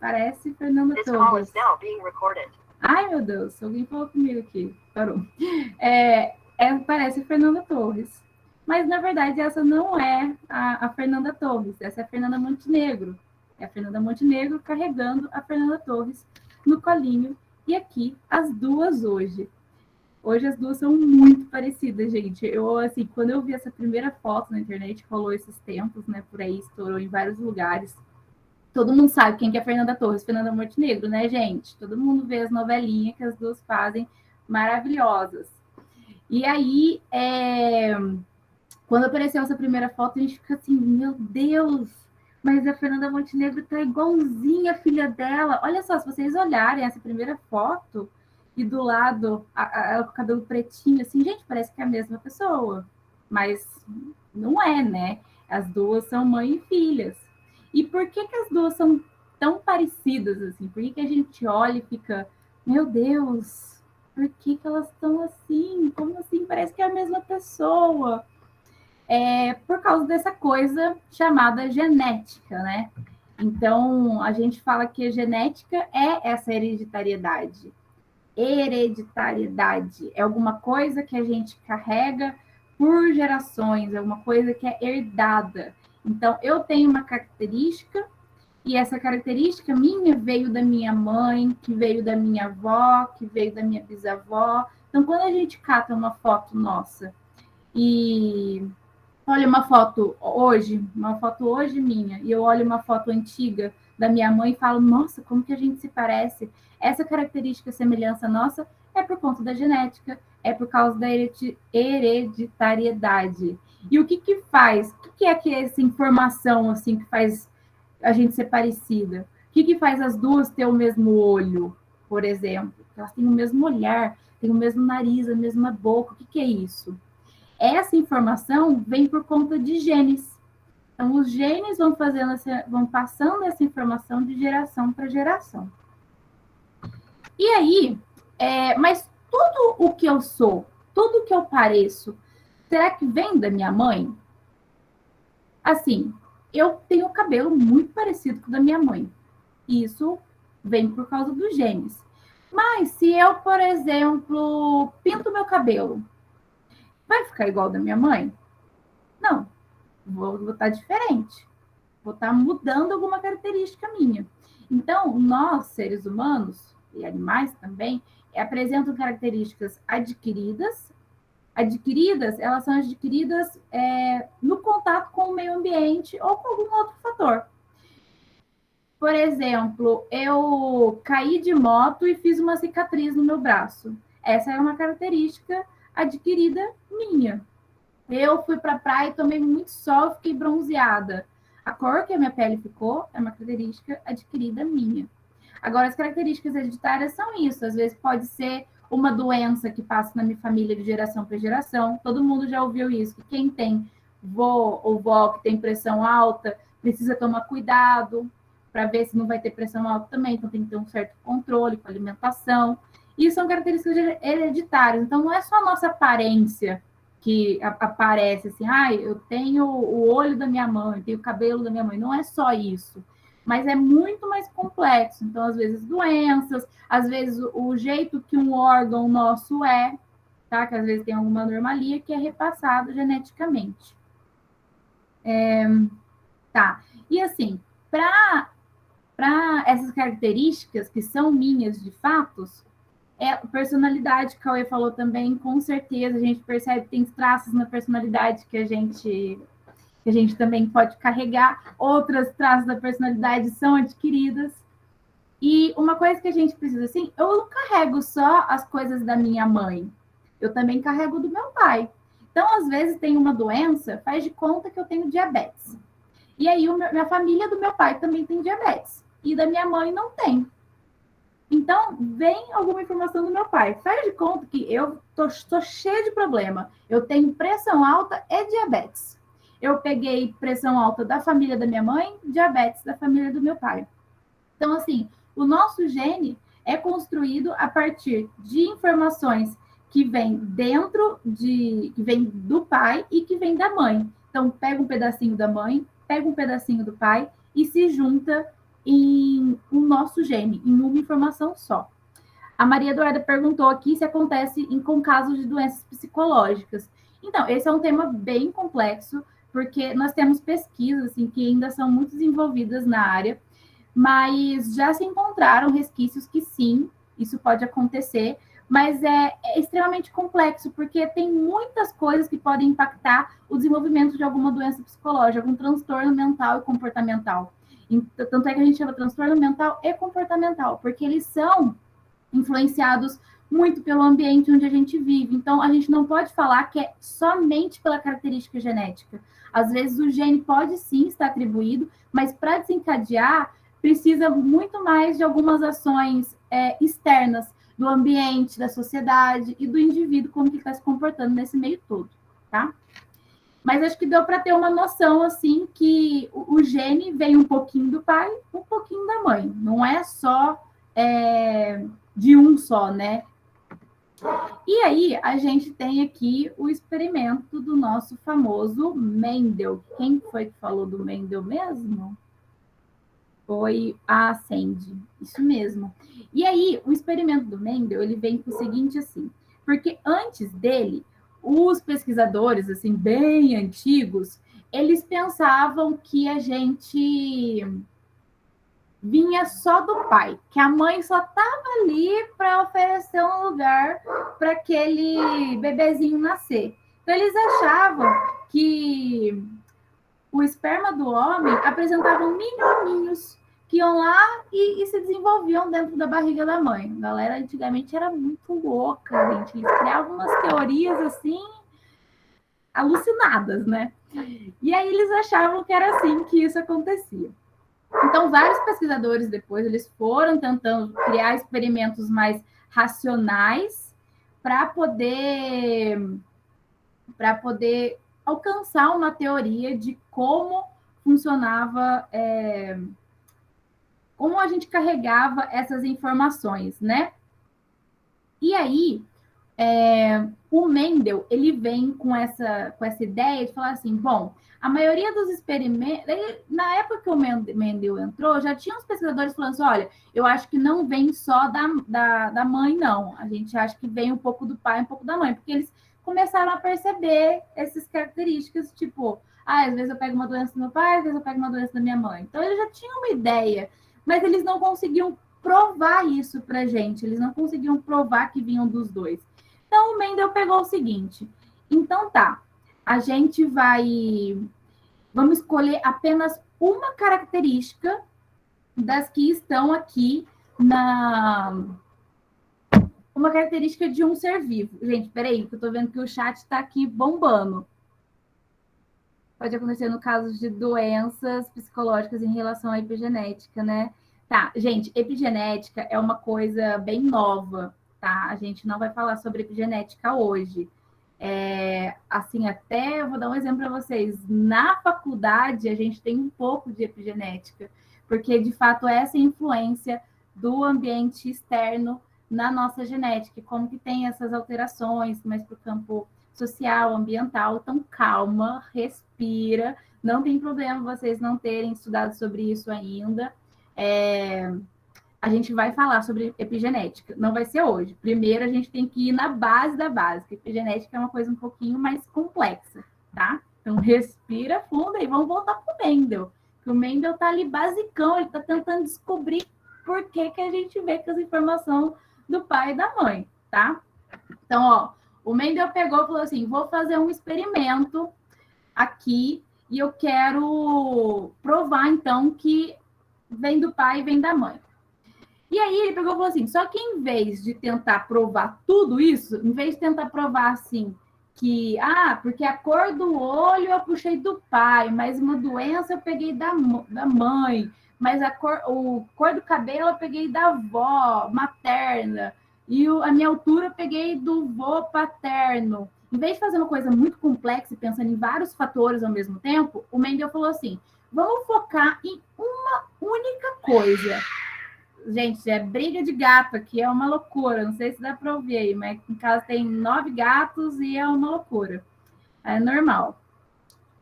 parece Fernanda Torres. Ai, meu Deus, alguém falou comigo aqui. Parou. Parece Fernanda Torres. Mas, na verdade, essa não é a Fernanda Torres. Essa é a Fernanda Montenegro. É a Fernanda Montenegro carregando a Fernanda Torres no colinho. E aqui, as duas hoje. Hoje as duas são muito parecidas, gente. Eu, assim, quando eu vi essa primeira foto na internet, rolou esses tempos, né? Por aí, estourou em vários lugares. Todo mundo sabe quem que é Fernanda Torres, Fernanda Montenegro, né, gente? Todo mundo vê as novelinhas que as duas fazem, maravilhosas. E aí, quando apareceu essa primeira foto, a gente fica assim, meu Deus, mas a Fernanda Montenegro tá igualzinha a filha dela. Olha só, se vocês olharem essa primeira foto e do lado ela com o cabelo pretinho, assim, gente, parece que é a mesma pessoa. Mas não é, né? As duas são mãe e filhas. E por que as duas são tão parecidas, assim? Por que a gente olha e fica, meu Deus, por que elas estão assim? Como assim? Parece que é a mesma pessoa. Por causa dessa coisa chamada genética, né? Então, a gente fala que a genética é essa hereditariedade. Hereditariedade é alguma coisa que a gente carrega por gerações, é uma coisa que é herdada. Então, eu tenho uma característica, e essa característica minha veio da minha mãe, que veio da minha avó, que veio da minha bisavó. Então, quando a gente cata uma foto nossa e olha uma foto hoje minha, e eu olho uma foto antiga da minha mãe e falo, nossa, como que a gente se parece? Essa característica, semelhança nossa, é por conta da genética, é por causa da hereditariedade. E o que faz? O que é que essa informação, assim, que faz a gente ser parecida? O que faz as duas ter o mesmo olho, por exemplo? Elas têm o mesmo olhar, têm o mesmo nariz, a mesma boca. O que é isso? Essa informação vem por conta de genes. Então, os genes vão passando essa informação de geração para geração. E aí, mas tudo o que eu sou, tudo o que eu pareço, será que vem da minha mãe? Assim, eu tenho o cabelo muito parecido com o da minha mãe. Isso vem por causa dos genes. Mas se eu, por exemplo, pinto meu cabelo, vai ficar igual da minha mãe? Não, vou estar diferente. Vou estar mudando alguma característica minha. Então, nós, seres humanos, e animais também, apresentam características adquiridas. Adquiridas, elas são adquiridas no contato com o meio ambiente ou com algum outro fator. Por exemplo, eu caí de moto e fiz uma cicatriz no meu braço. Essa é uma característica adquirida minha. Eu fui para a praia e tomei muito sol, fiquei bronzeada. A cor que a minha pele ficou é uma característica adquirida minha. Agora, as características hereditárias são isso. Às vezes pode ser uma doença que passa na minha família de geração para geração. Todo mundo já ouviu isso, que quem tem vô ou vó que tem pressão alta precisa tomar cuidado para ver se não vai ter pressão alta também. Então, tem que ter um certo controle com a alimentação. Isso são características hereditárias. Então, não é só a nossa aparência que aparece assim, eu tenho o olho da minha mãe, tenho o cabelo da minha mãe. Não é só isso, mas é muito mais complexo. Então, às vezes, doenças, às vezes o jeito que um órgão nosso tá? Que às vezes tem alguma anomalia que é repassado geneticamente. Tá. E assim, para essas características que são minhas de fatos, personalidade, que o Cauê falou também, com certeza a gente percebe que tem traços na personalidade que a gente também pode carregar, outras traços da personalidade são adquiridas. E uma coisa que a gente precisa, assim, eu não carrego só as coisas da minha mãe, eu também carrego do meu pai. Então, às vezes, tem uma doença, faz de conta que eu tenho diabetes. E aí, minha família do meu pai também tem diabetes. E da minha mãe não tem. Então, vem alguma informação do meu pai. Faz de conta que eu estou cheia de problema. Eu tenho pressão alta e diabetes. Eu peguei pressão alta da família da minha mãe, diabetes da família do meu pai. Então, assim, o nosso gene é construído a partir de informações que vêm que vem do pai e que vem da mãe. Então, pega um pedacinho da mãe, pega um pedacinho do pai e se junta em um nosso gene, em uma informação só. A Maria Eduarda perguntou aqui se acontece com casos de doenças psicológicas. Então, esse é um tema bem complexo, porque nós temos pesquisas assim, que ainda são muito desenvolvidas na área, mas já se encontraram resquícios que sim, isso pode acontecer, mas é extremamente complexo, porque tem muitas coisas que podem impactar o desenvolvimento de alguma doença psicológica, algum transtorno mental e comportamental. Tanto é que a gente chama transtorno mental e comportamental, porque eles são influenciados muito pelo ambiente onde a gente vive. Então, a gente não pode falar que é somente pela característica genética. Às vezes, o gene pode sim estar atribuído, mas para desencadear, precisa muito mais de algumas ações externas do ambiente, da sociedade e do indivíduo, como que está se comportando nesse meio todo, tá? Mas acho que deu para ter uma noção, assim, que o gene vem um pouquinho do pai, um pouquinho da mãe. Não é só de um só, né? E aí, a gente tem aqui o experimento do nosso famoso Mendel. Quem foi que falou do Mendel mesmo? Foi a Sandy, isso mesmo. E aí, o experimento do Mendel, ele vem com o seguinte, assim, porque antes dele, os pesquisadores, assim, bem antigos, eles pensavam que a gente vinha só do pai, que a mãe só estava ali para oferecer um lugar para aquele bebezinho nascer. Então, eles achavam que o esperma do homem apresentava menininhos que iam lá e se desenvolviam dentro da barriga da mãe. A galera antigamente era muito louca, gente. Eles criavam umas teorias assim alucinadas, né? E aí eles achavam que era assim que isso acontecia. Então, vários pesquisadores depois, eles foram tentando criar experimentos mais racionais para poder alcançar uma teoria de como funcionava, como a gente carregava essas informações, né? E aí, o Mendel, ele vem com essa ideia de falar assim, bom, a maioria dos experimentos, na época que o Mendel entrou, já tinha uns pesquisadores falando assim, olha, eu acho que não vem só da mãe, não. A gente acha que vem um pouco do pai, um pouco da mãe, porque eles começaram a perceber essas características, tipo, às vezes eu pego uma doença do meu pai, às vezes eu pego uma doença da minha mãe. Então, eles já tinham uma ideia, mas eles não conseguiam provar isso pra gente, eles não conseguiam provar que vinham dos dois. Então, o Mendel pegou o seguinte, então tá, a gente vamos escolher apenas uma característica das que estão aqui uma característica de um ser vivo. Gente, peraí, que eu tô vendo que o chat tá aqui bombando. Pode acontecer no caso de doenças psicológicas em relação à epigenética, né? Tá, gente, epigenética é uma coisa bem nova, tá? A gente não vai falar sobre epigenética hoje. Assim, até eu vou dar um exemplo para vocês. Na faculdade, a gente tem um pouco de epigenética, porque de fato essa influência do ambiente externo na nossa genética, como que tem essas alterações, mas para o campo social, ambiental. Então, calma, respira. Não tem problema vocês não terem estudado sobre isso ainda. A gente vai falar sobre epigenética. Não vai ser hoje. Primeiro, a gente tem que ir na base da base. Epigenética é uma coisa um pouquinho mais complexa, tá? Então, respira fundo e vamos voltar para o Mendel. O Mendel tá ali basicão, ele tá tentando descobrir por que a gente vê com as informações do pai e da mãe, tá? Então, ó, o Mendel pegou e falou assim, vou fazer um experimento aqui e eu quero provar, então, que vem do pai e vem da mãe. E aí ele pegou e falou assim, só que em vez de tentar provar tudo isso, em vez de tentar provar assim, que, porque a cor do olho eu puxei do pai, mas uma doença eu peguei da mãe, mas a cor do cabelo eu peguei da avó materna, e a minha altura eu peguei do vô paterno. Em vez de fazer uma coisa muito complexa e pensando em vários fatores ao mesmo tempo, o Mendel falou assim, vamos focar em uma única coisa. Gente, é briga de gato aqui, é uma loucura. Não sei se dá para ouvir aí, mas em casa tem 9 gatos e é uma loucura. É normal.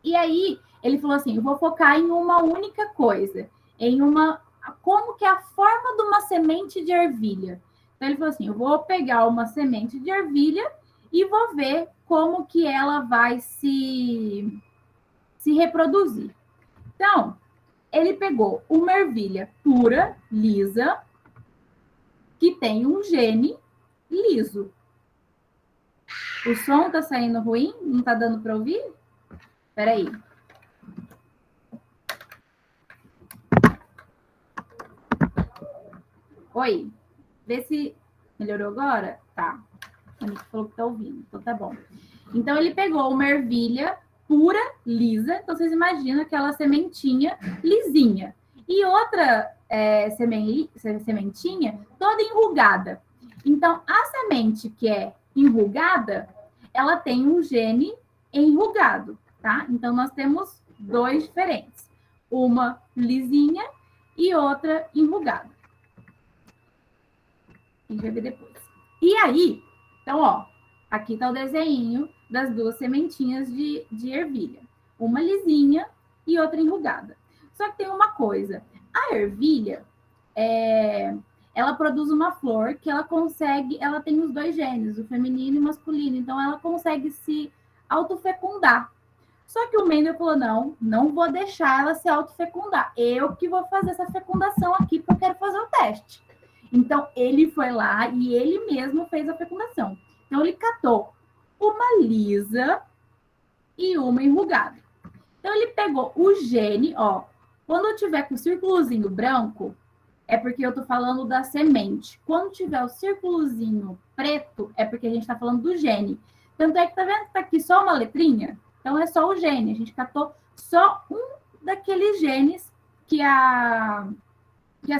E aí, ele falou assim, eu vou focar em uma única coisa, em uma como que é a forma de uma semente de ervilha. Então, ele falou assim, eu vou pegar uma semente de ervilha e vou ver como que ela vai se reproduzir. Então, ele pegou uma ervilha pura, lisa, que tem um gene liso. O som tá saindo ruim? Não tá dando para ouvir? Espera aí. Oi, vê se melhorou agora? Tá. A gente falou que tá ouvindo, então tá bom. Então, ele pegou uma ervilha pura, lisa. Então, vocês imaginam aquela sementinha lisinha. E outra sementinha toda enrugada. Então, a semente que é enrugada, ela tem um gene enrugado, tá? Então, nós temos dois diferentes. Uma lisinha e outra enrugada. A gente vai ver depois. E aí, então, ó, aqui tá o desenho das duas sementinhas de ervilha. Uma lisinha e outra enrugada. Só que tem uma coisa. A ervilha, ela produz uma flor que ela tem os dois genes, o feminino e o masculino. Então, ela consegue se autofecundar. Só que o Mendel falou, não vou deixar ela se autofecundar. Eu que vou fazer essa fecundação aqui, porque eu quero fazer o teste. Então, ele foi lá e ele mesmo fez a fecundação. Então, ele catou uma lisa e uma enrugada. Então, ele pegou o gene, ó. Quando eu tiver com o círculozinho branco, é porque eu tô falando da semente. Quando tiver o círculozinho preto, é porque a gente tá falando do gene. Tanto é que tá vendo que tá aqui só uma letrinha? Então, é só o gene. A gente catou só um daqueles genes que a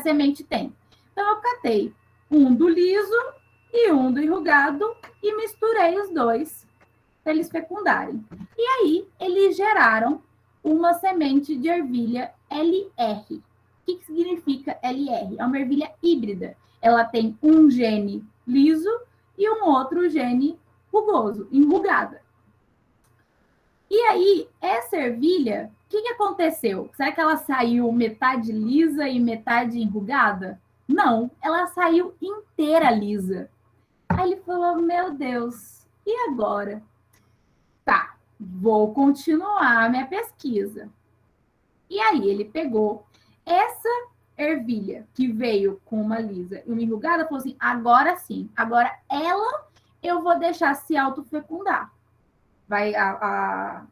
semente tem. Então, eu catei um do liso e um do enrugado e misturei os dois para eles fecundarem. E aí, eles geraram uma semente de ervilha LR. O que significa LR? É uma ervilha híbrida. Ela tem um gene liso e um outro gene rugoso, enrugada. E aí, essa ervilha, o que aconteceu? Será que ela saiu metade lisa e metade enrugada? Não, ela saiu inteira lisa. Aí ele falou, meu Deus, e agora? Tá, vou continuar a minha pesquisa. E aí ele pegou essa ervilha que veio com uma lisa e uma enrugada, falou assim, agora sim, agora ela eu vou deixar se autofecundar. Vai a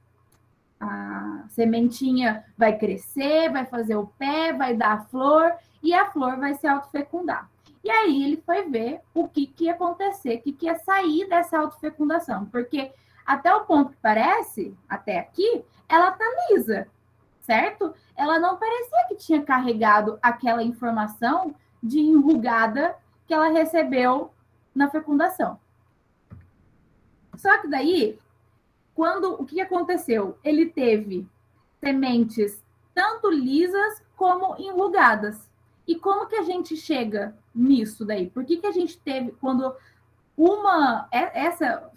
sementinha vai crescer, vai fazer o pé, vai dar a flor e a flor vai se autofecundar. E aí ele foi ver o que ia acontecer, o que ia sair dessa autofecundação, porque até o ponto que parece, até aqui, ela tá lisa, certo? Ela não parecia que tinha carregado aquela informação de enrugada que ela recebeu na fecundação. Só que daí, o que aconteceu? Ele teve sementes tanto lisas como enrugadas. E como que a gente chega nisso daí? Por que a gente teve, quando essa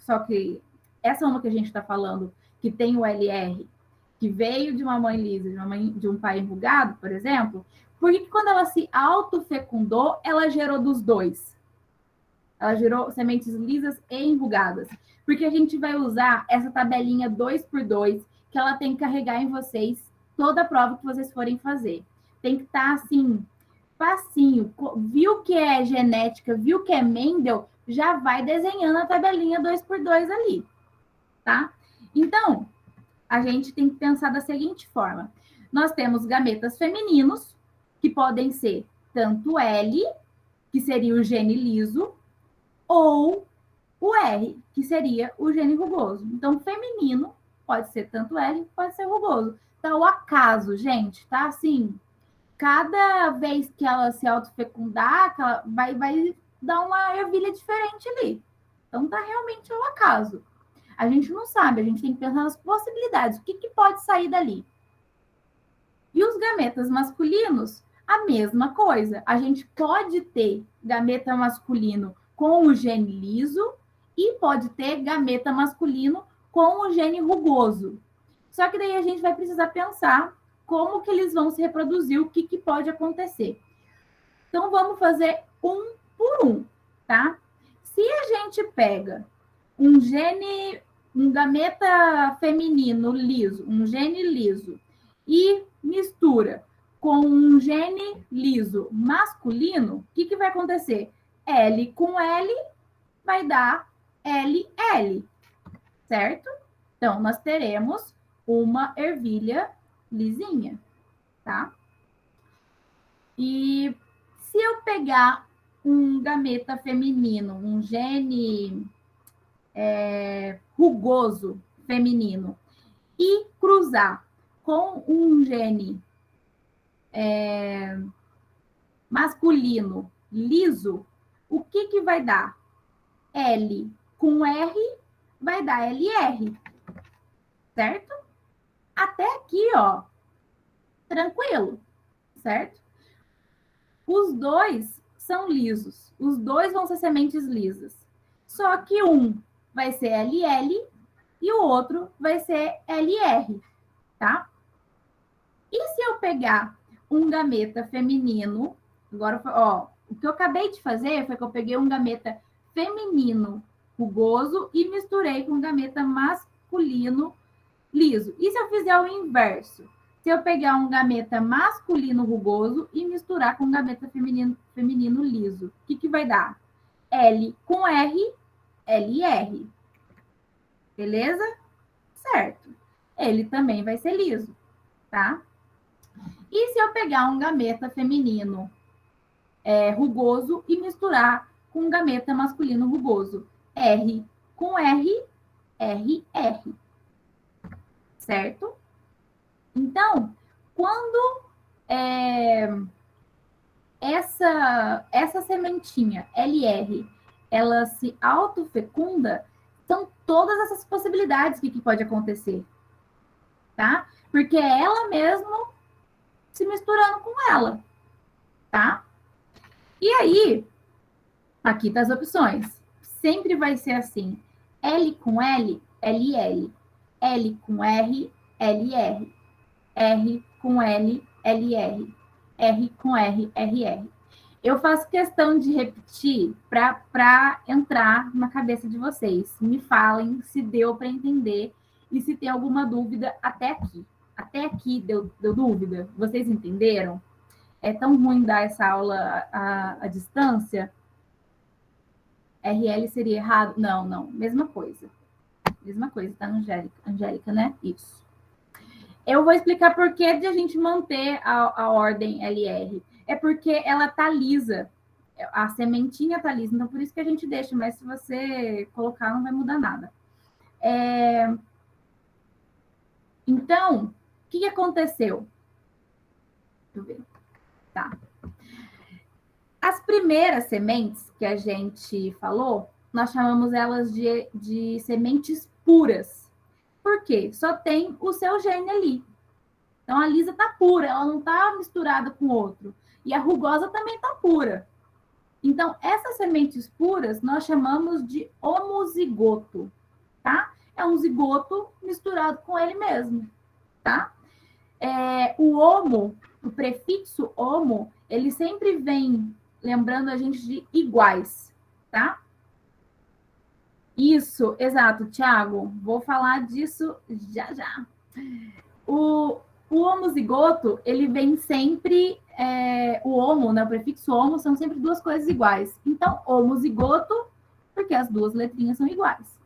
uma que a gente está falando, que tem o LR, que veio de uma mãe lisa, de um pai enrugado, por exemplo, por que quando ela se autofecundou, ela gerou dos dois? Ela gerou sementes lisas e enrugadas. Porque a gente vai usar essa tabelinha 2x2, que ela tem que carregar em vocês toda a prova que vocês forem fazer. Tem que estar assim, facinho. Viu que é genética, viu que é Mendel, já vai desenhando a tabelinha 2x2 ali, tá? Então, a gente tem que pensar da seguinte forma. Nós temos gametas femininos, que podem ser tanto L, que seria o gene liso, ou o R, que seria o gene rugoso. Então, feminino pode ser tanto L, pode ser rugoso. Então, o acaso, gente, tá assim, cada vez que ela se autofecundar, ela vai dar uma ervilha diferente ali. Então, tá realmente ao acaso. A gente não sabe, a gente tem que pensar nas possibilidades. O que pode sair dali? E os gametas masculinos, a mesma coisa. A gente pode ter gameta masculino com o gene liso e pode ter gameta masculino com o gene rugoso. Só que daí a gente vai precisar pensar como que eles vão se reproduzir, o que pode acontecer. Então, vamos fazer um por um, tá? Se a gente pega um gene, um gameta feminino liso, um gene liso, e mistura com um gene liso masculino, o que vai acontecer? L com L vai dar LL, certo? Então, nós teremos uma ervilha lisinha, tá? E se eu pegar um gameta feminino, um gene rugoso feminino, e cruzar com um gene masculino liso, o que vai dar? L com R vai dar LR, certo? Até aqui, ó, tranquilo, certo? Os dois são lisos, os dois vão ser sementes lisas. Só que um vai ser LL e o outro vai ser LR, tá? E se eu pegar um gameta feminino, agora, ó, o que eu acabei de fazer foi que eu peguei um gameta feminino rugoso e misturei com um gameta masculino liso. E se eu fizer o inverso? Se eu pegar um gameta masculino rugoso e misturar com um gameta feminino liso, o que vai dar? L com R, LR. Beleza? Certo. Ele também vai ser liso, tá? E se eu pegar um gameta feminino rugoso e misturar com um gameta masculino rugoso? R com R, RR. Certo? Então, quando essa sementinha LR, ela se autofecunda, são todas essas possibilidades que pode acontecer, tá? Porque é ela mesmo se misturando com ela, tá? E aí, aqui tá as opções. Sempre vai ser assim, L com L, LL, L com R, LR, R com L, LR, R com R, RR. Eu faço questão de repetir para entrar na cabeça de vocês. Me falem se deu para entender e se tem alguma dúvida até aqui. Até aqui deu dúvida? Vocês entenderam? É tão ruim dar essa aula à distância? RL seria errado? Não, não. Mesma coisa. Mesma coisa, tá, Angélica? Angélica, né? Isso. Eu vou explicar por que de a gente manter a ordem LR. É porque ela tá lisa. A sementinha tá lisa, então por isso que a gente deixa, mas se você colocar, não vai mudar nada. Então, o que aconteceu? Deixa eu ver. Tá. As primeiras sementes que a gente falou, nós chamamos elas de sementes puras. Por quê? Só tem o seu gene ali. Então, a lisa tá pura, ela não tá misturada com outro. E a rugosa também tá pura. Então, essas sementes puras nós chamamos de homozigoto, tá? É um zigoto misturado com ele mesmo, tá? O homo, o prefixo homo, ele sempre vem lembrando a gente de iguais, tá? Isso, exato, Thiago. Vou falar disso já já. O homozigoto, ele vem sempre, o homo, né, o prefixo homo, são sempre duas coisas iguais. Então, homozigoto, porque as duas letrinhas são iguais.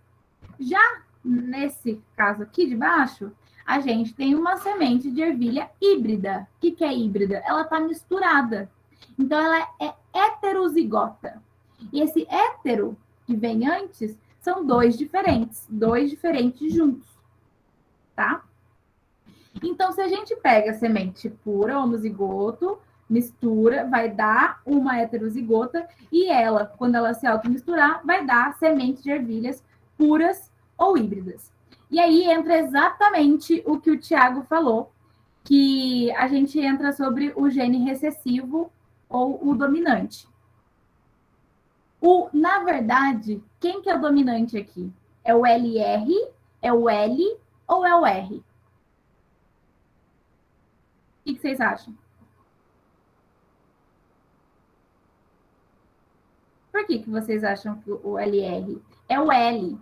Já nesse caso aqui de baixo, a gente tem uma semente de ervilha híbrida. O que é híbrida? Ela está misturada. Então, ela é heterozigota. E esse hétero, que vem antes, são dois diferentes juntos, tá? Então, se a gente pega a semente pura, homozigoto, mistura, vai dar uma heterozigota, e ela, quando ela se automisturar, vai dar semente de ervilhas puras ou híbridas. E aí entra exatamente o que o Tiago falou, que a gente entra sobre o gene recessivo ou o dominante. Na verdade, quem que é o dominante aqui? É o LR, é o L ou é o R? que vocês acham? Por que vocês acham que o LR? É o L,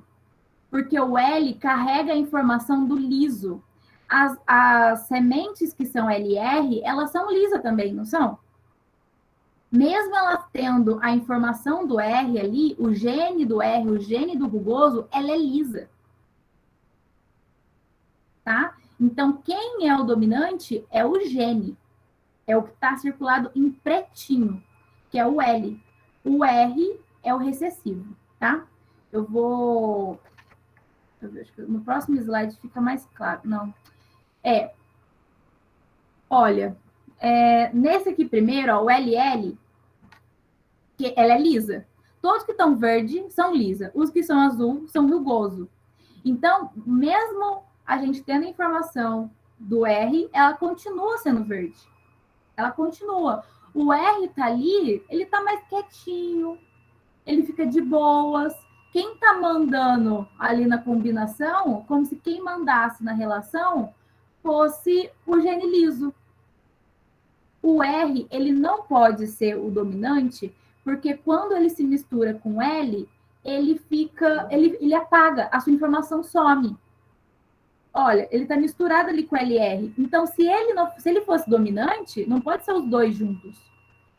porque o L carrega a informação do liso. As sementes que são LR, elas são lisa também, não são? Mesmo elas tendo a informação do R ali, o gene do R, o gene do rugoso, ela é lisa. Tá? Então, quem é o dominante é o gene. É o que está circulado em pretinho, que é o L. O R é o recessivo, tá? Eu vou... No próximo slide fica mais claro. Não. Olha, nesse aqui primeiro, ó, o LL, que ela é lisa. Todos que estão verde são lisa. Os que são azul são rugoso. Então, mesmo a gente tendo a informação do R, ela continua sendo verde. Ela continua. O R tá ali, ele tá mais quietinho, ele fica de boas. Quem tá mandando ali na combinação, como se quem mandasse na relação fosse o gene liso. O R, ele não pode ser o dominante, porque quando ele se mistura com L, ele apaga, a sua informação some. Olha, ele está misturado ali com LR. Então, se ele fosse dominante, não pode ser os dois juntos.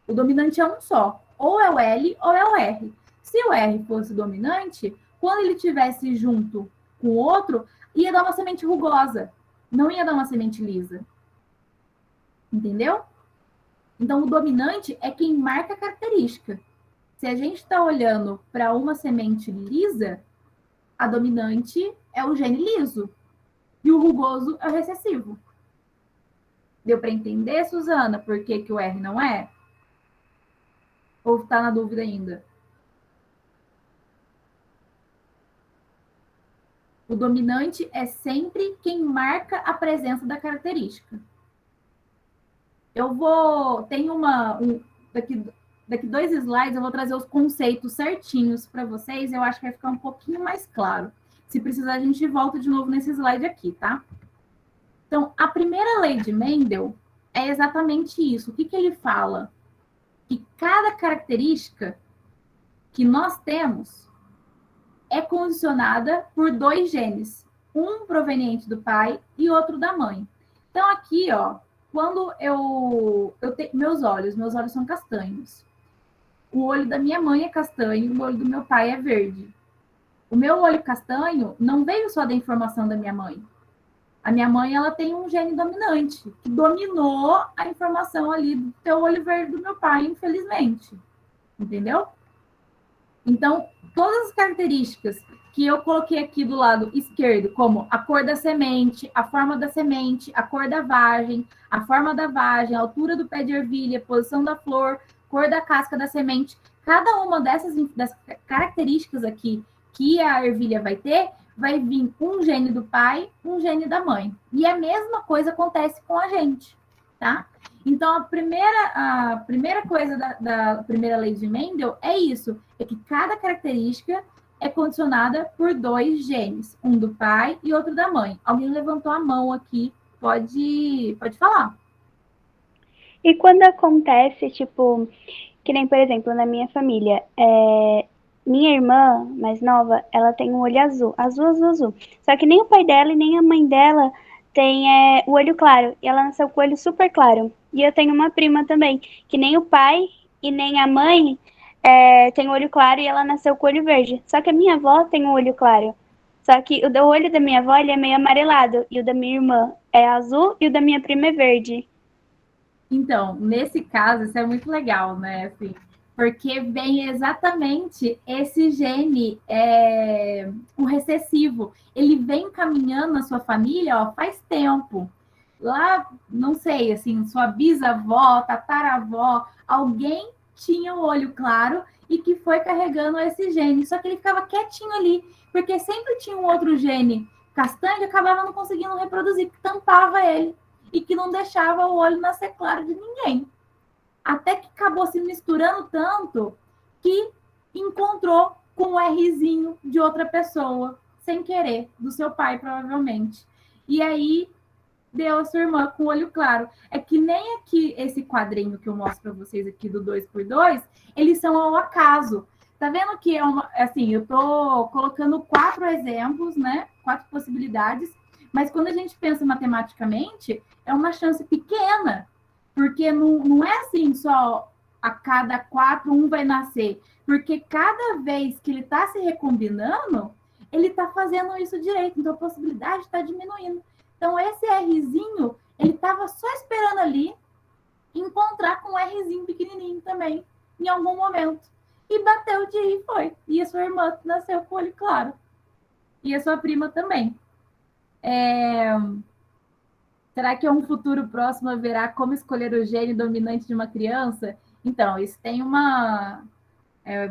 O dominante é um só. Ou é o L ou é o R. Se o R fosse dominante, quando ele tivesse junto com o outro, ia dar uma semente rugosa. Não ia dar uma semente lisa. Entendeu? Então, o dominante é quem marca a característica. Se a gente está olhando para uma semente lisa, a dominante é o gene liso. E o rugoso é o recessivo. Deu para entender, Suzana, por que o R não é? Ou está na dúvida ainda? O dominante é sempre quem marca a presença da característica. Eu vou... Tem daqui 2 slides, eu vou trazer os conceitos certinhos para vocês. Eu acho que vai ficar um pouquinho mais claro. Se precisar, a gente volta de novo nesse slide aqui, tá? Então, a primeira lei de Mendel é exatamente isso. O que ele fala? Que cada característica que nós temos é condicionada por 2 genes, um proveniente do pai e outro da mãe. Então, aqui, ó, quando meus olhos são castanhos. O olho da minha mãe é castanho, o olho do meu pai é verde. O meu olho castanho não veio só da informação da minha mãe. A minha mãe, ela tem um gene dominante, que dominou a informação ali do teu olho verde do meu pai, infelizmente. Entendeu? Então, todas as características que eu coloquei aqui do lado esquerdo, como a cor da semente, a forma da semente, a cor da vagem, a forma da vagem, a altura do pé de ervilha, posição da flor, cor da casca da semente, cada uma dessas características aqui que a ervilha vai vir um gene do pai, um gene da mãe. E a mesma coisa acontece com a gente, tá? Então, a primeira coisa da primeira lei de Mendel é isso, é que cada característica é condicionada por 2 genes, um do pai e outro da mãe. Alguém levantou a mão aqui, pode falar. E quando acontece, tipo, que nem, por exemplo, na minha família, minha irmã mais nova, ela tem um olho azul, azul, azul, azul. Só que nem o pai dela e nem a mãe dela tem o olho claro. E ela nasceu com o olho super claro. E eu tenho uma prima também, que nem o pai e nem a mãe tem o olho claro e ela nasceu com o olho verde. Só que a minha avó tem um olho claro. Só que o olho da minha avó ele é meio amarelado. E o da minha irmã é azul e o da minha prima é verde. Então, nesse caso, isso é muito legal, né? Assim, porque vem exatamente esse gene, o recessivo. Ele vem caminhando na sua família, ó, faz tempo. Lá, não sei, assim, sua bisavó, tataravó, alguém tinha o olho claro e que foi carregando esse gene. Só que ele ficava quietinho ali, porque sempre tinha um outro gene castanho que acabava não conseguindo reproduzir, que tampava ele e que não deixava o olho nascer claro de ninguém. Até que acabou se misturando tanto que encontrou com o Rzinho de outra pessoa, sem querer, do seu pai, provavelmente. E aí deu a sua irmã com o olho claro. É que nem aqui, esse quadrinho que eu mostro para vocês aqui do 2x2, eles são ao acaso. Tá vendo que é uma, assim, eu tô colocando 4 exemplos, né? 4 possibilidades, mas quando a gente pensa matematicamente, é uma chance pequena, porque não é assim só a cada 4 um vai nascer, porque cada vez que ele está se recombinando, ele está fazendo isso direito, então a possibilidade está diminuindo. Então, esse Rzinho, ele estava só esperando ali encontrar com um Rzinho pequenininho também, em algum momento. E bateu o dia e foi. E a sua irmã nasceu com o olho claro. E a sua prima também. Será que em um futuro próximo haverá como escolher o gene dominante de uma criança? Então, isso tem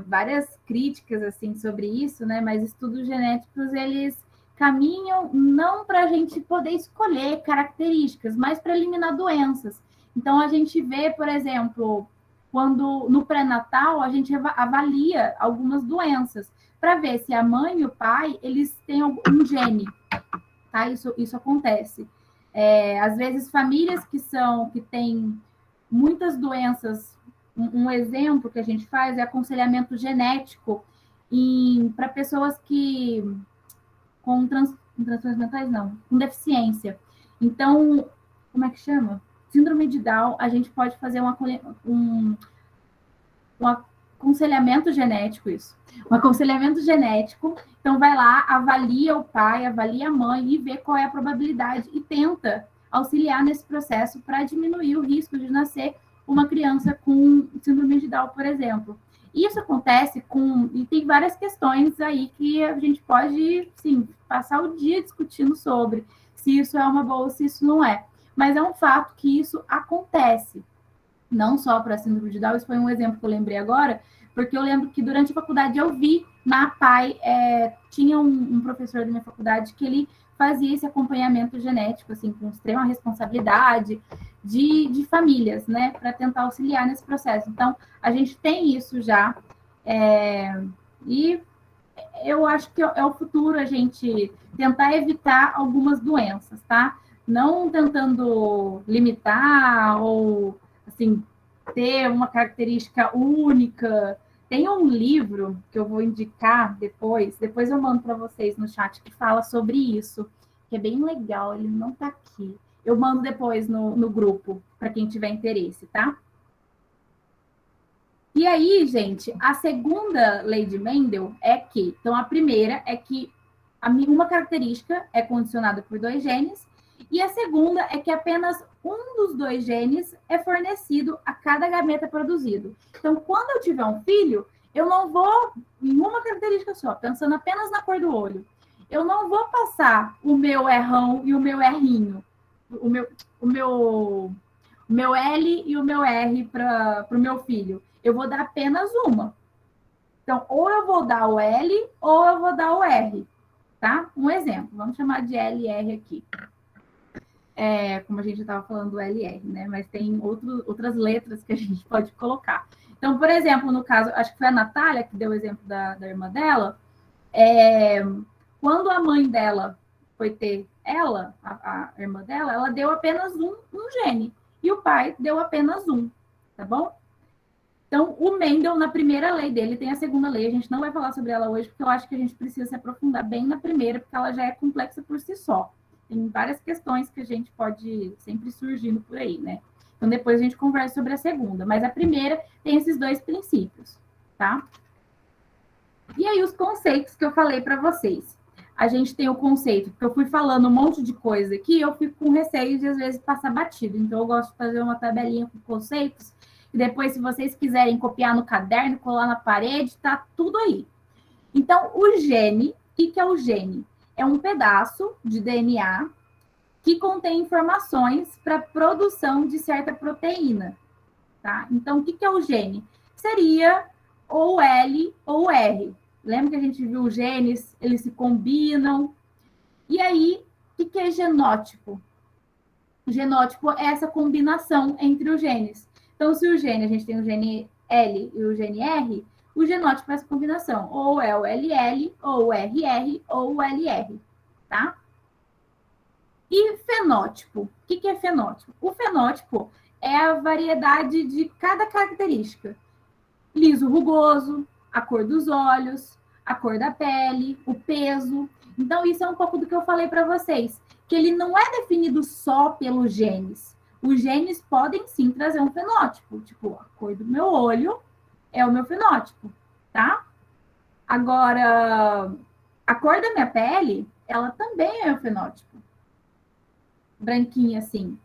várias críticas assim sobre isso, né? Mas estudos genéticos, eles caminham não para a gente poder escolher características, mas para eliminar doenças. Então, a gente vê, por exemplo, quando no pré-natal a gente avalia algumas doenças para ver se a mãe e o pai eles têm um gene, tá? Isso acontece. Às vezes famílias que têm muitas doenças. Um exemplo que a gente faz é aconselhamento genético para pessoas que com transtornos mentais, não, com deficiência. Então, como é que chama? Síndrome de Down, a gente pode fazer um aconselhamento genético, isso. Um aconselhamento genético. Então, vai lá, avalia o pai, avalia a mãe e vê qual é a probabilidade e tenta auxiliar nesse processo para diminuir o risco de nascer uma criança com síndrome de Down, por exemplo. Isso acontece e tem várias questões aí que a gente pode, sim, passar o dia discutindo sobre se isso é uma boa ou se isso não é. Mas é um fato que isso acontece. Não só para a síndrome de Down, isso foi um exemplo que eu lembrei agora, porque eu lembro que durante a faculdade eu vi na APAE, tinha um professor da minha faculdade que ele fazia esse acompanhamento genético, assim, com extrema responsabilidade de famílias, né, para tentar auxiliar nesse processo. Então, a gente tem isso já, e eu acho que é o futuro a gente tentar evitar algumas doenças, tá? Não tentando limitar ou, assim, ter uma característica única. Tem um livro que eu vou indicar depois eu mando para vocês no chat, que fala sobre isso, que é bem legal, ele não está aqui. Eu mando depois no grupo, para quem tiver interesse, tá? E aí, gente, a segunda lei de Mendel então a primeira é que uma característica é condicionada por 2 genes, e a segunda é que apenas um dos 2 genes é fornecido a cada gameta produzido. Então, quando eu tiver um filho, eu não vou em uma característica só, pensando apenas na cor do olho. Eu não vou passar o meu errão e o meu errinho, o meu L e o meu R para o meu filho. Eu vou dar apenas uma. Então, ou eu vou dar o L ou eu vou dar o R, tá? Um exemplo, vamos chamar de L e R aqui. Como a gente estava falando do L e R, né? Mas tem outras letras que a gente pode colocar. Então, por exemplo, no caso, acho que foi a Natália que deu o exemplo da irmã dela, quando a mãe dela foi ter a irmã dela, ela deu apenas um gene, e o pai deu apenas um, tá bom? Então, o Mendel, na primeira lei dele, tem a segunda lei. A gente não vai falar sobre ela hoje, porque eu acho que a gente precisa se aprofundar bem na primeira, porque ela já é complexa por si só. Tem várias questões que a gente pode sempre surgindo por aí, né? Então, depois a gente conversa sobre a segunda. Mas a primeira tem esses 2 princípios, tá? E aí, os conceitos que eu falei para vocês. A gente tem o conceito, porque eu fui falando um monte de coisa aqui, eu fico com receio de, às vezes, passar batido. Então, eu gosto de fazer uma tabelinha com conceitos, e depois, se vocês quiserem copiar no caderno, colar na parede, tá tudo aí. Então, o gene, o que é o gene? É um pedaço de DNA que contém informações para a produção de certa proteína, tá? Então, o que é o gene? Seria ou L ou R. Lembra que a gente viu os genes, eles se combinam. E aí, o que é genótipo? O genótipo é essa combinação entre os genes. Então, se o gene, a gente tem o gene L e o gene R, o genótipo é essa combinação. Ou é o LL, ou o RR, ou o LR, tá? E fenótipo? O que é fenótipo? O fenótipo é a variedade de cada característica. Liso, rugoso, a cor dos olhos, a cor da pele, o peso. Então, isso é um pouco do que eu falei para vocês, que ele não é definido só pelos genes. Os genes podem sim trazer um fenótipo, tipo, a cor do meu olho é o meu fenótipo, tá? Agora, a cor da minha pele, ela também é o fenótipo. Branquinha assim.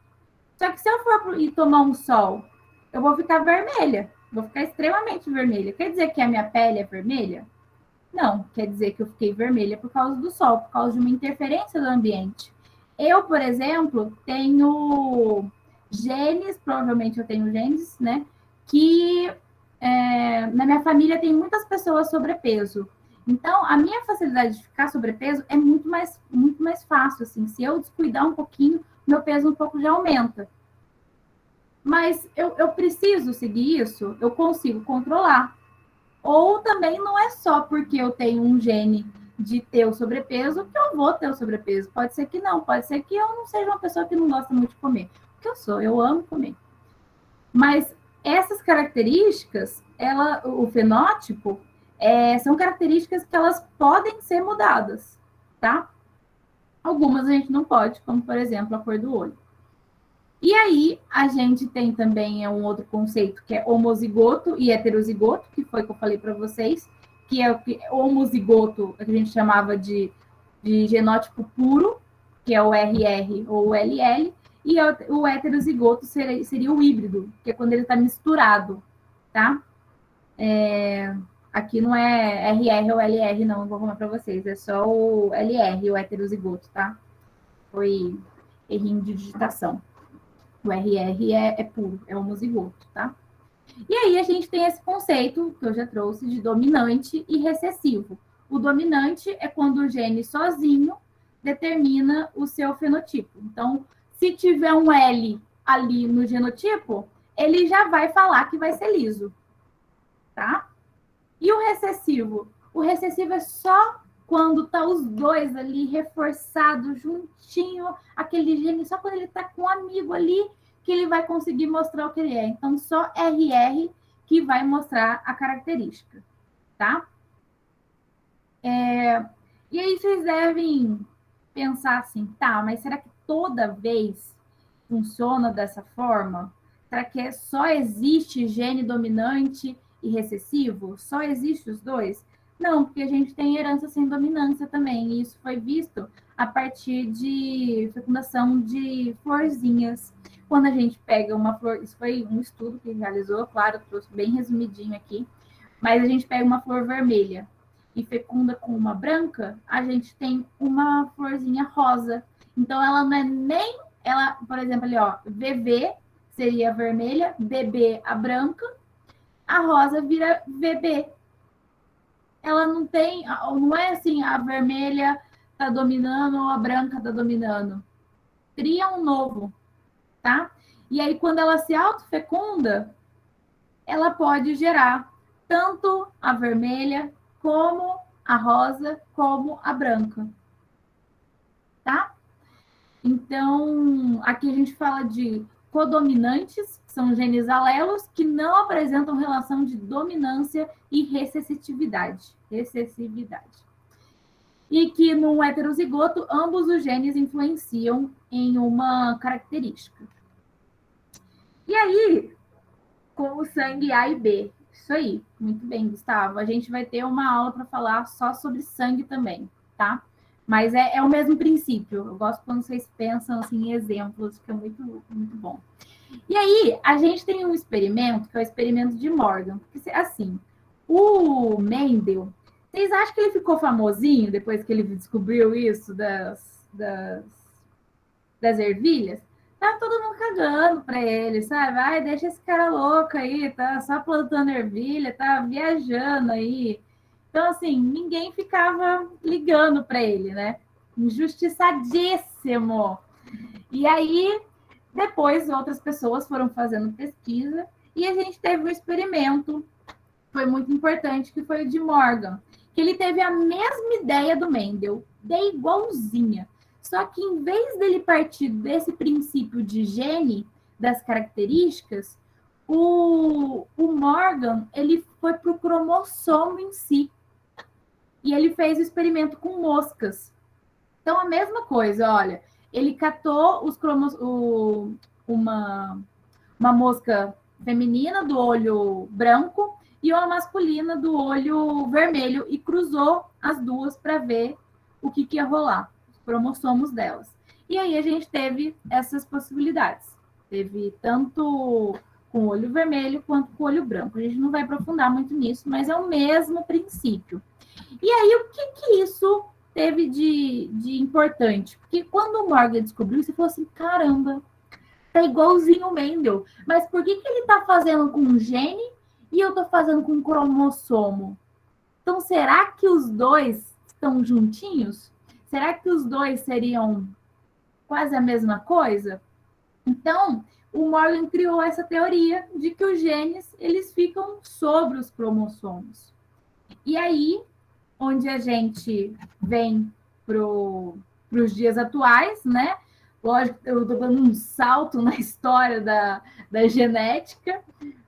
Só que se eu for ir tomar um sol, eu vou ficar vermelha. Vou ficar extremamente vermelha. Quer dizer que a minha pele é vermelha? Não, quer dizer que eu fiquei vermelha por causa do sol, por causa de uma interferência do ambiente. Eu, por exemplo, tenho genes, provavelmente eu tenho genes, né? Que na minha família tem muitas pessoas sobrepeso. Então, a minha facilidade de ficar sobrepeso é muito mais fácil, assim. Se eu descuidar um pouquinho, meu peso um pouco já aumenta. Mas eu preciso seguir isso? Eu consigo controlar. Ou também não é só porque eu tenho um gene de ter o sobrepeso que eu vou ter o sobrepeso. Pode ser que não, pode ser que eu não seja uma pessoa que não gosta muito de comer. Porque eu sou, eu amo comer. Mas essas características, o fenótipo, são características que elas podem ser mudadas, tá? Algumas a gente não pode, como por exemplo a cor do olho. E aí, a gente tem também um outro conceito, que é homozigoto e heterozigoto, que foi o que eu falei para vocês, que é o homozigoto, que a gente chamava de genótipo puro, que é o RR ou o LL, e o heterozigoto seria o híbrido, que é quando ele está misturado, tá? Aqui não é RR ou LR, não vou falar para vocês, é só o LR, o heterozigoto, tá? Foi errinho de digitação. O RR é puro, é homozigoto, tá? E aí a gente tem esse conceito que eu já trouxe de dominante e recessivo. O dominante é quando o gene sozinho determina o seu fenotipo. Então, se tiver um L ali no genotipo, ele já vai falar que vai ser liso, tá? E o recessivo? O recessivo é só quando tá os dois ali reforçados, juntinho, aquele gene, só quando ele tá com um amigo ali, que ele vai conseguir mostrar o que ele é. Então, só RR que vai mostrar a característica, tá? E aí vocês devem pensar assim, tá, mas será que toda vez funciona dessa forma? Será que só existe gene dominante e recessivo? Só existe os dois? Não, porque a gente tem herança sem dominância também, e isso foi visto a partir de fecundação de florzinhas. Quando a gente pega uma flor, isso foi um estudo que realizou, claro, eu trouxe bem resumidinho aqui, mas a gente pega uma flor vermelha e fecunda com uma branca, a gente tem uma florzinha rosa. Então, ela não é nem, ela, por exemplo, ali, ó, VV seria a vermelha, BB a branca, a rosa vira VB. Ela não tem, não é assim, a vermelha tá dominando ou a branca tá dominando. Cria um novo, tá? E aí, quando ela se autofecunda, ela pode gerar tanto a vermelha, como a rosa, como a branca, tá? Então, aqui a gente fala de codominantes, que são genes alelos que não apresentam relação de dominância e recessividade. E que no heterozigoto, ambos os genes influenciam em uma característica. E aí, com o sangue A e B. Isso aí, muito bem, Gustavo. A gente vai ter uma aula para falar só sobre sangue também, tá? Mas é o mesmo princípio. Eu gosto quando vocês pensam assim, em exemplos, que é muito, muito bom. E aí, a gente tem um experimento, que é o experimento de Morgan. Porque, assim, o Mendel, vocês acham que ele ficou famosinho depois que ele descobriu isso das ervilhas? Tá todo mundo cagando pra ele, sabe? Ai, deixa esse cara louco aí, tá só plantando ervilha, tá viajando aí. Então, assim, ninguém ficava ligando para ele, né? Injustiçadíssimo. E aí, depois, outras pessoas foram fazendo pesquisa e a gente teve um experimento, foi muito importante, que foi o de Morgan, que ele teve a mesma ideia do Mendel, de igualzinha. Só que em vez dele partir desse princípio de gene, das características, o Morgan, ele foi para o cromossomo em si. E ele fez o experimento com moscas. Então, a mesma coisa, olha, ele catou uma mosca feminina do olho branco e uma masculina do olho vermelho e cruzou as duas para ver o que ia rolar, os cromossomos delas. E aí a gente teve essas possibilidades. Teve tanto com o olho vermelho quanto com o olho branco. A gente não vai aprofundar muito nisso, mas é o mesmo princípio. E aí, o que isso teve de importante? Porque quando o Morgan descobriu, você falou assim, caramba, tá igualzinho o Mendel. Mas por que ele tá fazendo com um gene e eu tô fazendo com um cromossomo? Então, será que os dois estão juntinhos? Será que os dois seriam quase a mesma coisa? Então, o Morgan criou essa teoria de que os genes, eles ficam sobre os cromossomos. E aí, onde a gente vem para os dias atuais, né? Lógico, eu estou dando um salto na história da genética,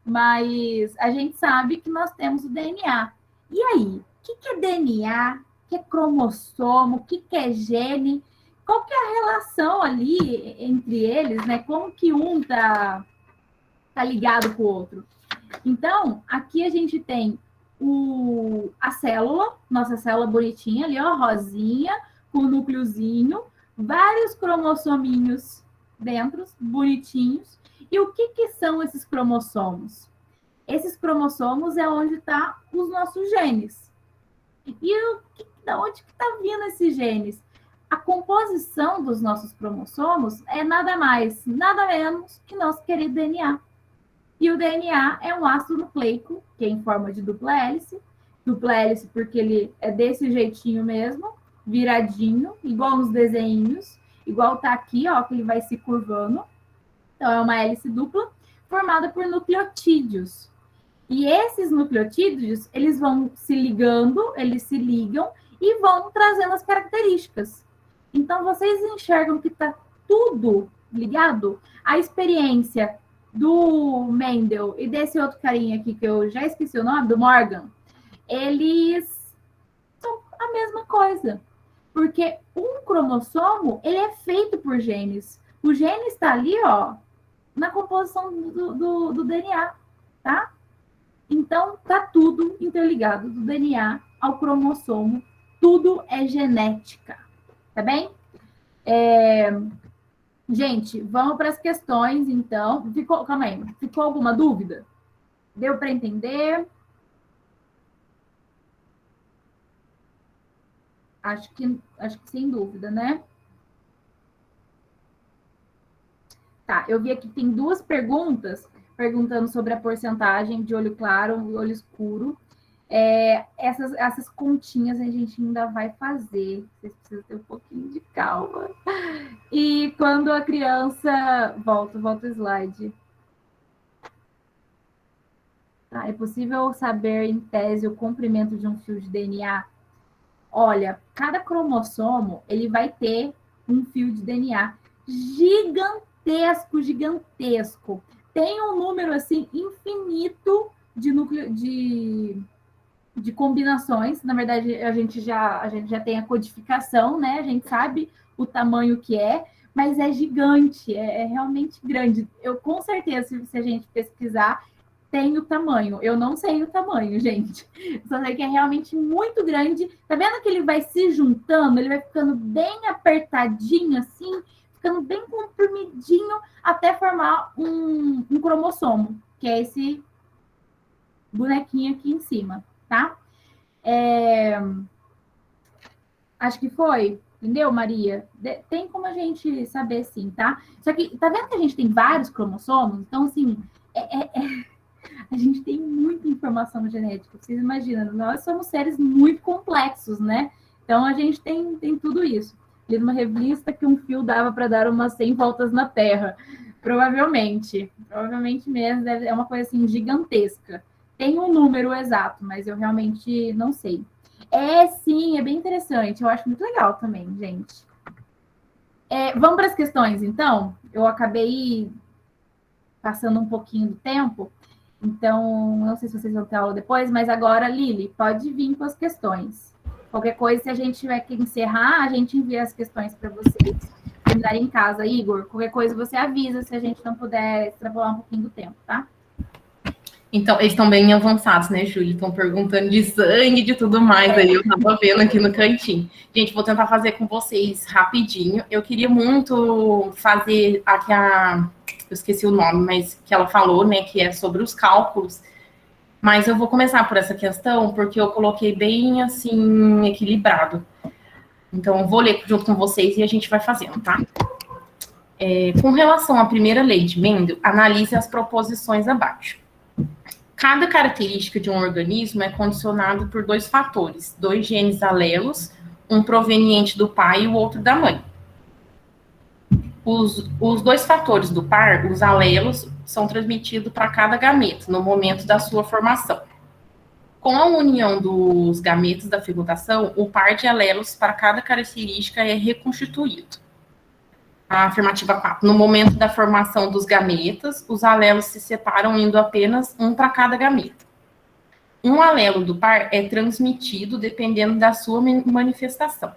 mas a gente sabe que nós temos o DNA. E aí, o que é DNA? O que é cromossomo? O que é gene? Qual que é a relação ali entre eles, né? Como que um tá ligado com o outro? Então, aqui a gente tem a célula, nossa célula bonitinha ali, ó, rosinha, com o núcleozinho, vários cromossominhos dentro, bonitinhos. E o que são esses cromossomos? Esses cromossomos é onde tá os nossos genes. E da onde que está vindo esses genes? A composição dos nossos cromossomos é nada mais, nada menos que nosso querido DNA. E o DNA é um ácido nucleico, que é em forma de dupla hélice porque ele é desse jeitinho mesmo, viradinho, igual nos desenhos, igual tá aqui, ó, que ele vai se curvando. Então, é uma hélice dupla, formada por nucleotídeos. E esses nucleotídeos, eles vão se ligando, eles se ligam e vão trazendo as características. Então, vocês enxergam que tá tudo ligado? A experiência do Mendel e desse outro carinha aqui, que eu já esqueci o nome, do Morgan, eles são a mesma coisa. Porque um cromossomo, ele é feito por genes. O gene está ali, ó, na composição do DNA, tá? Então, tá tudo interligado, do DNA ao cromossomo. Tudo é genética, tá bem? Gente, vamos para as questões, então. Calma aí, ficou alguma dúvida? Deu para entender? Acho que sem dúvida, né? Tá, eu vi aqui que tem duas perguntas perguntando sobre a porcentagem de olho claro e olho escuro. Essas continhas a gente ainda vai fazer. Vocês precisam ter um pouquinho de calma. E quando a criança... Volta o slide. Tá, é possível saber, em tese, o comprimento de um fio de DNA? Olha, cada cromossomo, ele vai ter um fio de DNA gigantesco. Tem um número, assim, infinito de combinações. Na verdade, a gente já tem a codificação, né? A gente sabe o tamanho que é, mas é gigante, é realmente grande. Eu, com certeza, se a gente pesquisar, tem o tamanho. Eu não sei o tamanho, gente. Só sei que é realmente muito grande. Tá vendo que ele vai se juntando? Ele vai ficando bem apertadinho, assim, ficando bem comprimidinho, até formar um cromossomo, que é esse bonequinho aqui em cima, tá? Acho que foi. Entendeu, Maria? Tem como a gente saber, sim, tá? Só que, tá vendo que a gente tem vários cromossomos? Então, assim, a gente tem muita informação genética. Vocês imaginam, nós somos seres muito complexos, né? Então, a gente tem tudo isso. Li numa revista que um fio dava para dar umas 100 voltas na Terra. Provavelmente mesmo, é uma coisa assim gigantesca. Tem um número exato, mas eu realmente não sei. Sim, é bem interessante. Eu acho muito legal também, gente. Vamos para as questões, então? Eu acabei passando um pouquinho do tempo, então não sei se vocês vão ter aula depois, mas agora, Lili, pode vir com as questões. Qualquer coisa, se a gente tiver que encerrar, a gente envia as questões para vocês terminarem em casa. Igor, qualquer coisa você avisa se a gente não puder extrapolar um pouquinho do tempo, tá? Então, eles estão bem avançados, né, Júlia? Estão perguntando de sangue e de tudo mais. Aí eu tava vendo aqui no cantinho. Gente, vou tentar fazer com vocês rapidinho. Eu queria muito fazer aqui eu esqueci o nome, mas que ela falou, né, que é sobre os cálculos. Mas eu vou começar por essa questão, porque eu coloquei bem, assim, equilibrado. Então, eu vou ler junto com vocês e a gente vai fazendo, tá? Com relação à primeira lei de Mendel, analise as proposições abaixo. Cada característica de um organismo é condicionado por dois fatores, dois genes alelos, um proveniente do pai e o outro da mãe. Os dois fatores do par, os alelos, são transmitidos para cada gameta no momento da sua formação. Com a união dos gametas da fecundação, o par de alelos para cada característica é reconstituído. A afirmativa 4. No momento da formação dos gametas, os alelos se separam indo apenas um para cada gameta. Um alelo do par é transmitido dependendo da sua manifestação.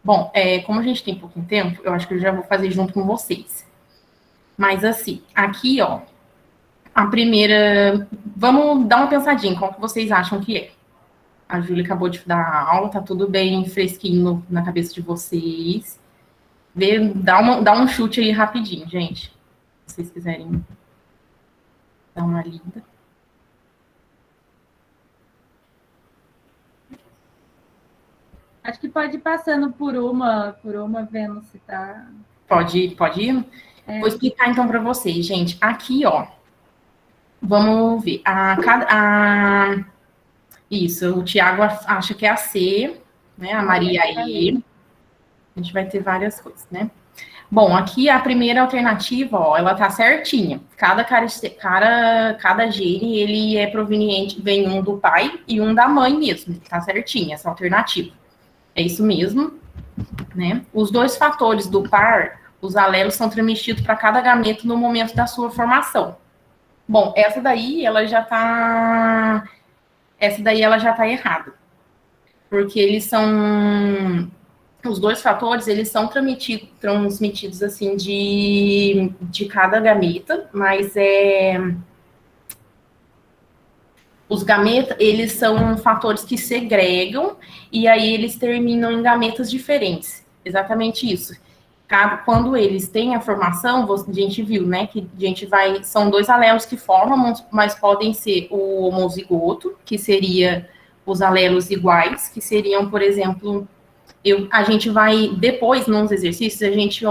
Bom, como a gente tem pouco tempo, eu acho que eu já vou fazer junto com vocês. Mas assim, aqui, ó, a primeira... Vamos dar uma pensadinha, qual que vocês acham que é? A Júlia acabou de dar a aula, tá tudo bem fresquinho na cabeça de vocês. Dá um chute aí rapidinho, gente. Se vocês quiserem dar uma lida. Acho que pode ir passando por uma, vendo se tá... Pode ir? Vou explicar então para vocês, gente. Aqui, ó, vamos ver. Isso, o Tiago acha que é a C, né? A Maria a E. A gente vai ter várias coisas, né? Bom, aqui a primeira alternativa, ó, ela tá certinha. Cada gene, ele é proveniente, vem um do pai e um da mãe mesmo. Tá certinha essa alternativa. É isso mesmo, né? Os dois fatores do par, os alelos, são transmitidos para cada gameta no momento da sua formação. Bom, essa daí ela já tá errada. Porque eles são... Os dois fatores, eles são transmitidos assim, de cada gameta, mas os gametas, eles são fatores que segregam, e aí eles terminam em gametas diferentes. Exatamente isso. Quando eles têm a formação, a gente viu, né, que são dois alelos que formam, mas podem ser o homozigoto, que seria os alelos iguais, que seriam, por exemplo... a gente vai, depois, nos exercícios, a gente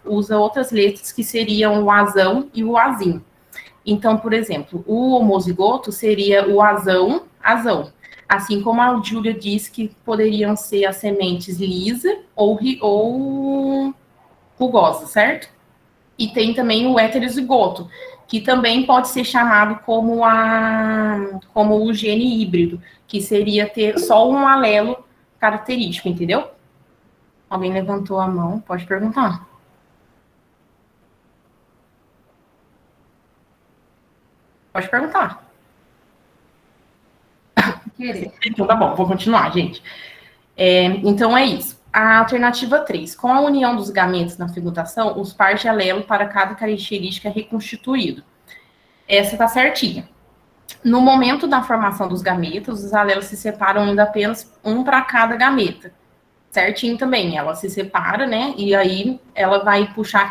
usa outras letras que seriam o azão e o azinho. Então, por exemplo, o homozigoto seria o azão. Assim como a Júlia disse que poderiam ser as sementes lisa ou rugosa, certo? E tem também o heterozigoto, que também pode ser chamado como o gene híbrido, que seria ter só um alelo característico, entendeu? Alguém levantou a mão, pode perguntar. Pode perguntar. Então tá bom, vou continuar, gente. Então é isso. A alternativa 3. Com a união dos gametas na fecundação, os pares de alelo para cada característica é reconstituído. Essa tá certinha. No momento da formação dos gametas, os alelos se separam indo apenas um para cada gameta. Certinho também, ela se separa, né? E aí ela vai puxar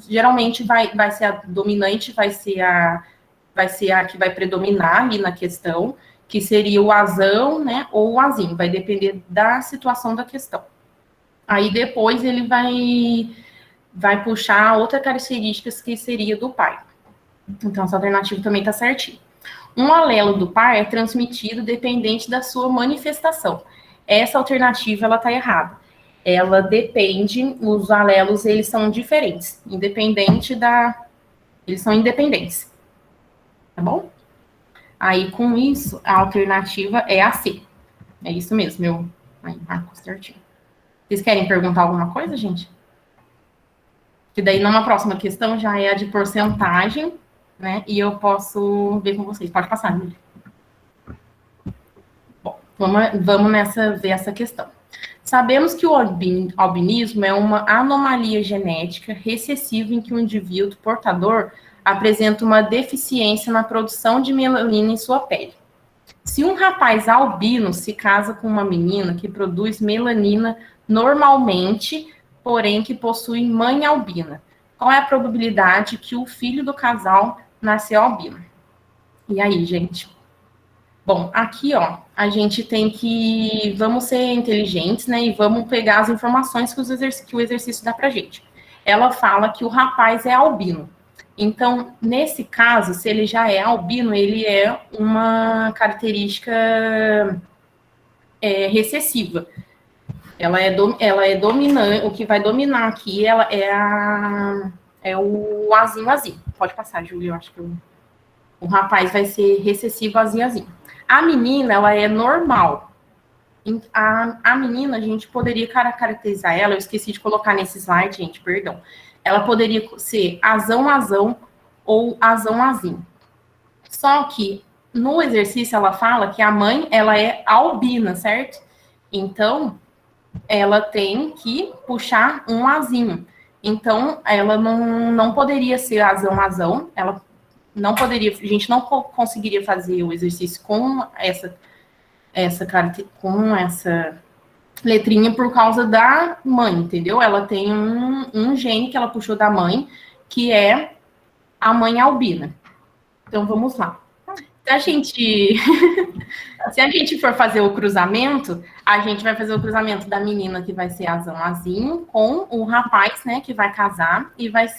geralmente vai ser a dominante, vai ser a que vai predominar ali na questão, que seria o azão, né? Ou o azinho, vai depender da situação da questão. Aí depois ele vai puxar outra característica que seria do pai. Então essa alternativa também está certinho. Um alelo do par é transmitido dependente da sua manifestação. Essa alternativa, ela está errada. Ela depende, os alelos, eles são diferentes, eles são independentes. Tá bom? Aí, com isso, a alternativa é a C. É isso mesmo, aí, marco certinho. Vocês querem perguntar alguma coisa, gente? Que daí, numa próxima questão, já é a de porcentagem, né? E eu posso ver com vocês. Pode passar, Júlia. Bom, vamos ver essa questão. Sabemos que o albinismo é uma anomalia genética recessiva em que o indivíduo portador apresenta uma deficiência na produção de melanina em sua pele. Se um rapaz albino se casa com uma menina que produz melanina normalmente, porém que possui mãe albina, qual é a probabilidade que o filho do casal nasceu albino? E aí, gente? Bom, aqui, ó, a gente tem que... Vamos ser inteligentes, né? E vamos pegar as informações que o exercício dá pra gente. Ela fala que o rapaz é albino. Então, nesse caso, se ele já é albino, ele é uma característica recessiva. Ela é dominante, o que vai dominar aqui ela é o azinho. Pode passar, Júlia, eu acho que o rapaz vai ser recessivo azinho. A menina, ela é normal. A menina, a gente poderia caracterizar ela, eu esqueci de colocar nesse slide, gente, perdão. Ela poderia ser azão ou azão. Só que no exercício ela fala que a mãe, ela é albina, certo? Então, ela tem que puxar um azinho. Então, ela não poderia ser azão, ela não poderia, a gente não conseguiria fazer o exercício com essa letrinha por causa da mãe, entendeu? Ela tem um gene que ela puxou da mãe, que é a mãe albina. Então, vamos lá. Se a gente for fazer o cruzamento, a gente vai fazer o cruzamento da menina que vai ser azinho com o rapaz, né, que vai casar que vai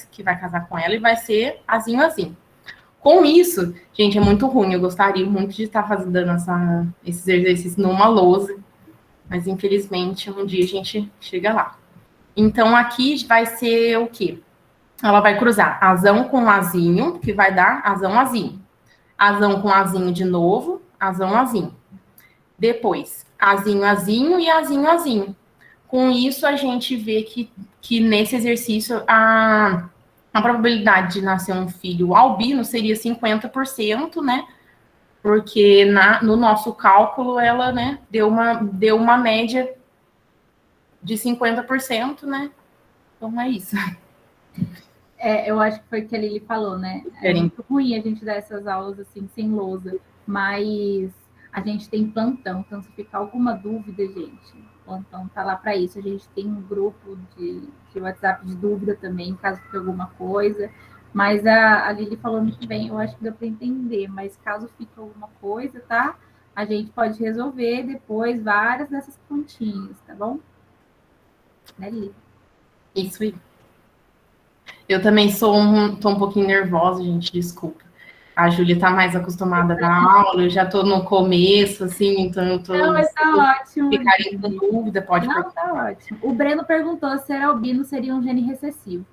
casar com ela e vai ser azinho. Com isso, gente, é muito ruim. Eu gostaria muito de estar dando esses exercícios numa lousa, mas infelizmente um dia a gente chega lá. Então aqui vai ser o quê? Ela vai cruzar azão com azinho, que vai dar azão. Azão com azinho de novo, azão. Depois, azinho e azinho. Com isso, a gente vê que nesse exercício a probabilidade de nascer um filho albino seria 50%, né? Porque no nosso cálculo, ela, né, deu uma média de 50%, né? Então é isso. Eu acho que foi o que a Lili falou, né? É muito ruim a gente dar essas aulas assim, sem lousa, mas a gente tem plantão, então se ficar alguma dúvida, gente, o plantão tá lá para isso. A gente tem um grupo de WhatsApp de dúvida também, caso fique alguma coisa. Mas a Lili falou muito bem, eu acho que deu para entender, mas caso fique alguma coisa, tá? A gente pode resolver depois várias dessas pontinhas, tá bom? Né, Lili? Isso aí. Eu também tô um pouquinho nervosa, gente, desculpa. A Júlia tá mais acostumada na aula, eu já tô no começo, assim, então eu tô... Não, mas tá ótimo. Ficarem com dúvida, pode perguntar. Tá ótimo. O Breno perguntou se ser albino seria um gene recessivo.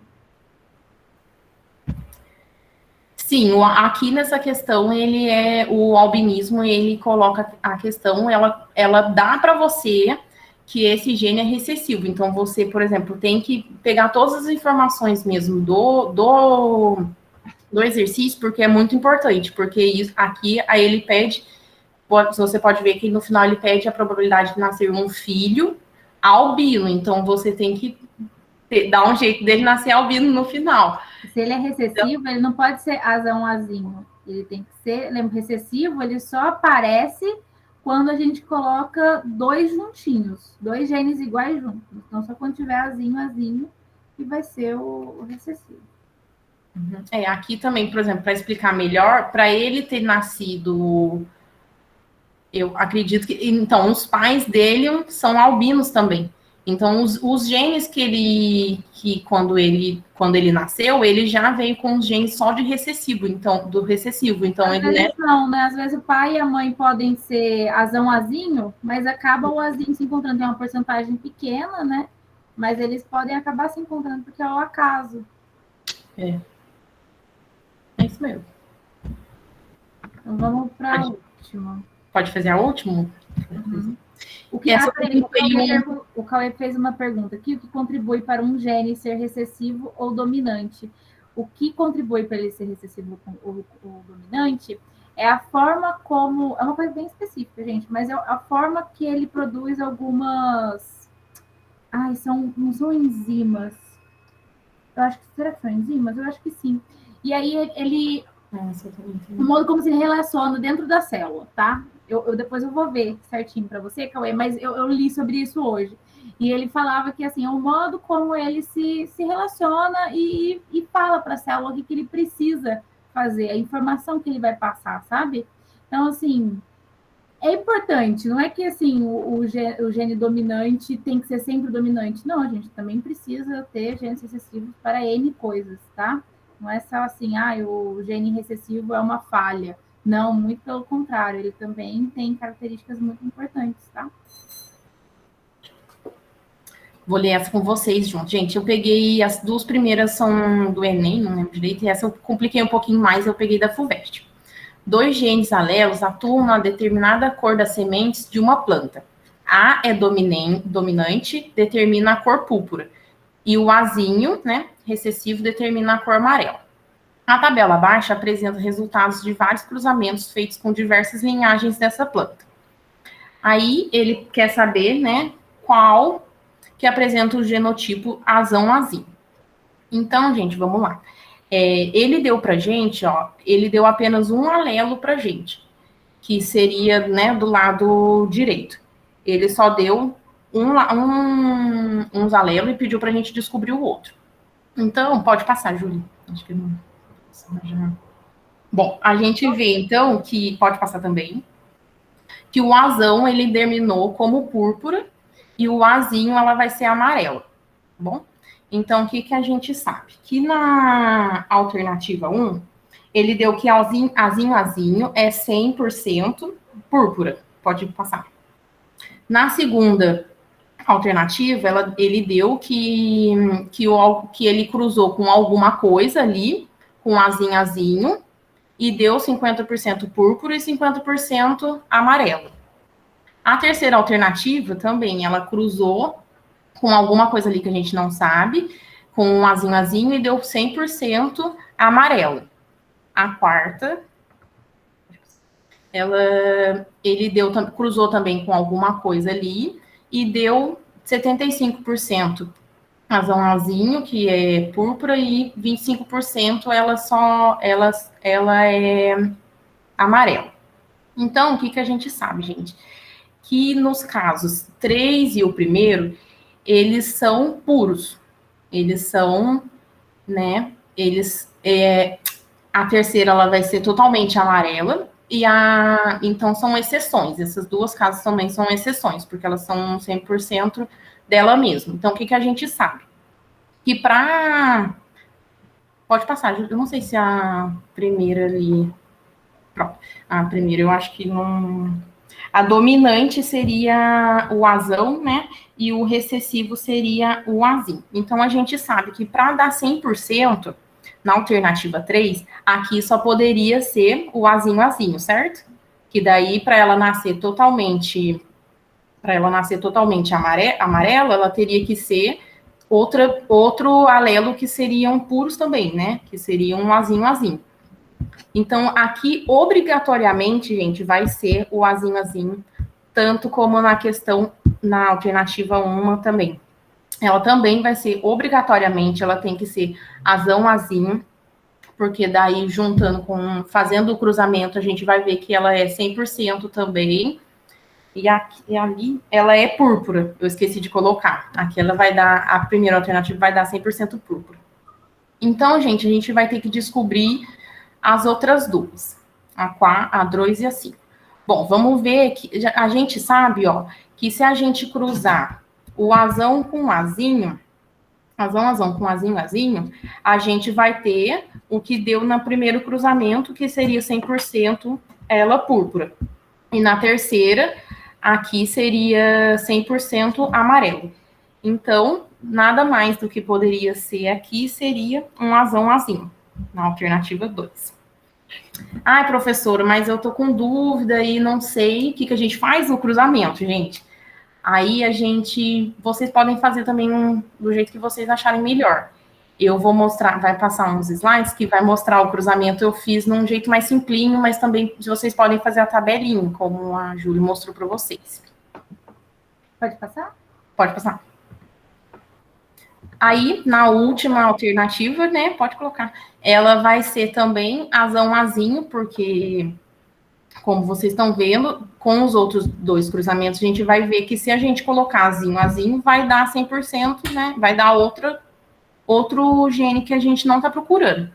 Sim, aqui nessa questão, o albinismo, ele coloca a questão, ela dá para você que esse gene é recessivo. Então, você, por exemplo, tem que pegar todas as informações mesmo do exercício, porque é muito importante, porque aqui aí ele pede, você pode ver que no final ele pede a probabilidade de nascer um filho albino. Então, você tem que dar um jeito dele nascer albino no final. Se ele é recessivo, ele não pode ser azinho. Ele tem que ser, lembra, recessivo, ele só aparece quando a gente coloca dois juntinhos, dois genes iguais juntos. Então, só quando tiver azinho, que vai ser o recessivo. Aqui também, por exemplo, para explicar melhor, para ele ter nascido, eu acredito que, então, os pais dele são albinos também. Então, os genes que quando ele nasceu, ele já veio com os genes só de recessivo, então, do recessivo. Então, às vezes não, né? Às vezes o pai e a mãe podem ser azinho, mas acaba o azinho se encontrando, tem uma porcentagem pequena, né? Mas eles podem acabar se encontrando porque é o acaso. É isso mesmo. Então, vamos para a última. Pode fazer a última? Uhum. O Cauê fez uma pergunta aqui: o que contribui para um gene ser recessivo ou dominante? O que contribui para ele ser recessivo ou dominante é a forma como... É uma coisa bem específica, gente, mas é a forma que ele produz algumas... não são enzimas. Eu acho que... Será que são enzimas? Eu acho que sim. E aí ele... o modo como se relaciona dentro da célula, tá? Depois eu vou ver certinho para você, Cauê, mas eu li sobre isso hoje. E ele falava que, assim, é o modo como ele se relaciona e fala para a célula o que ele precisa fazer, a informação que ele vai passar, sabe? Então, assim, é importante. Não é que, assim, o gene dominante tem que ser sempre dominante. Não, a gente também precisa ter genes recessivos para N coisas, tá? Não é só assim, o gene recessivo é uma falha. Não, muito pelo contrário, ele também tem características muito importantes, tá? Vou ler essa com vocês junto. Gente, eu peguei, as duas primeiras são do Enem, não lembro direito, e essa eu compliquei um pouquinho mais, eu peguei da FUVEST. 2 genes alelos atuam na determinada cor das sementes de uma planta. A é dominante, determina a cor púrpura. E o Azinho, né, recessivo, determina a cor amarela. A tabela abaixo apresenta resultados de vários cruzamentos feitos com diversas linhagens dessa planta. Aí ele quer saber, né, qual que apresenta o genotipo Azão-Azinho. Então, gente, vamos lá. Ele deu pra gente, ele deu apenas um alelo pra gente, que seria, né, do lado direito. Ele só deu uns alelos e pediu pra gente descobrir o outro. Então, pode passar, Júlia. Acho que não... Bom, a gente vê, então, que pode passar também, que o azão, ele terminou como púrpura e o azinho, ela vai ser amarela, tá bom? Então, o que a gente sabe? Que na alternativa 1, ele deu que azinho é 100% púrpura. Pode passar. Na segunda alternativa, ele deu que ele cruzou com alguma coisa ali, com azinho, e deu 50% púrpura e 50% amarelo. A terceira alternativa também, ela cruzou com alguma coisa ali que a gente não sabe, com um azinho e deu 100% amarelo. A quarta, ele cruzou também com alguma coisa ali e deu 75% azão, que é púrpura, e 25% ela é amarela. Então, o que a gente sabe, gente? Que nos casos 3 e o primeiro, eles são puros. Eles são, né? A terceira, ela vai ser totalmente amarela. Então, são exceções. Essas duas casos também são exceções, porque elas são 100% dela mesma. Então, o que a gente sabe? Que pode passar, eu não sei se a primeira ali... Pronto. A primeira, eu acho que não... A dominante seria o azão, né? E o recessivo seria o azinho. Então, a gente sabe que para dar 100%, na alternativa 3, aqui só poderia ser o azinho, certo? Que daí, para ela nascer totalmente amarela, ela teria que ser outro alelo que seriam puros também, né? Que seriam um azinho. Então, aqui, obrigatoriamente, gente, vai ser o azinho, tanto como na alternativa 1 também. Ela também vai ser, obrigatoriamente, ela tem que ser azinho, porque daí, fazendo o cruzamento, a gente vai ver que ela é 100% também. E ali, ela é púrpura, eu esqueci de colocar. Aqui ela vai dar, a primeira alternativa vai dar 100% púrpura. Então, gente, a gente vai ter que descobrir as outras duas, a 2 e a 5. Bom, vamos ver que a gente sabe, que se a gente cruzar o azão com o azinho, azão com azinho, a gente vai ter o que deu no primeiro cruzamento, que seria 100% ela púrpura. E na terceira, aqui seria 100% amarelo. Então, nada mais do que poderia ser aqui seria um azinho, na alternativa 2. Ai, professora, mas eu tô com dúvida e não sei o que a gente faz no cruzamento, gente. Aí vocês podem fazer também do jeito que vocês acharem melhor. Eu vou mostrar, vai passar uns slides que vai mostrar o cruzamento. Eu fiz num jeito mais simplinho, mas também vocês podem fazer a tabelinha, como a Júlia mostrou para vocês. Pode passar? Pode passar. Aí, na última alternativa, né, pode colocar. Ela vai ser também azão azinho, porque, como vocês estão vendo, com os outros dois cruzamentos, a gente vai ver que se a gente colocar azinho azinho, vai dar 100%, né, vai dar outro gene que a gente não está procurando.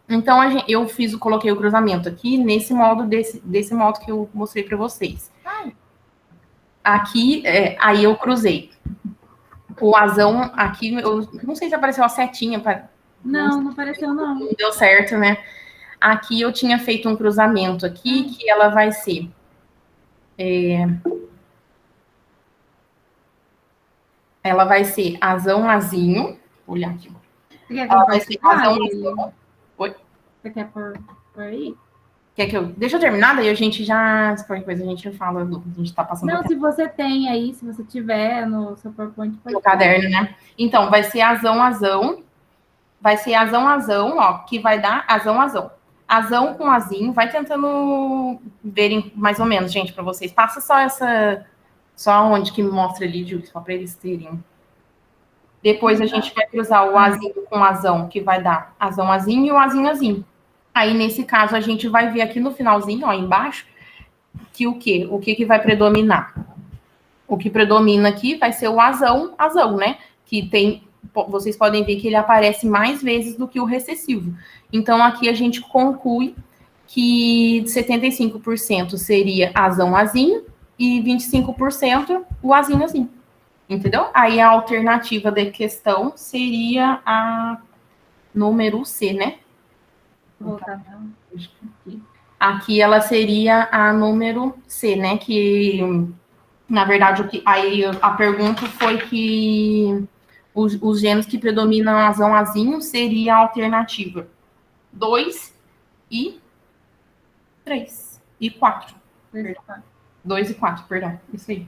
Então, eu coloquei o cruzamento aqui nesse modo, desse modo que eu mostrei para vocês. Aqui, aí eu cruzei. O azão aqui, eu não sei se apareceu a setinha. Não apareceu, não. Não deu certo, né? Aqui eu tinha feito um cruzamento aqui, que ela vai ser... Ela vai ser azão azinho. Vou olhar aqui. Ela vai ser azão azão. Oi? Você quer por aí? Quer que eu... Deixa eu terminar, daí a gente já... Se qualquer coisa a gente fala, a gente tá passando... Não, se você tem aí, se você tiver no seu PowerPoint... No caderno, né? Então, vai ser azão azão. Vai ser azão azão, ó, que vai dar azão azão. Azão com azinho, vai tentando verem mais ou menos, gente, para vocês. Passa só onde que mostra ali, Júlio, só para eles terem. Depois a gente vai cruzar o azinho com azão, que vai dar azão azinho e o azinho azinho. Aí, nesse caso, a gente vai ver aqui no finalzinho, ó, embaixo, que o quê? O que vai predominar? O que predomina aqui vai ser o azão, né? Que tem, vocês podem ver que ele aparece mais vezes do que o recessivo. Então, aqui a gente conclui que 75% seria azão azinho e 25% o azinho azinho. Entendeu? Aí a alternativa da questão seria a número C, né? Vou voltar, Aqui ela seria a número C, né? Que, na verdade, aí a pergunta foi que os genes que predominam azão azinho seria a alternativa 2 e 3 e 4. 2 e 4, perdão. Isso aí.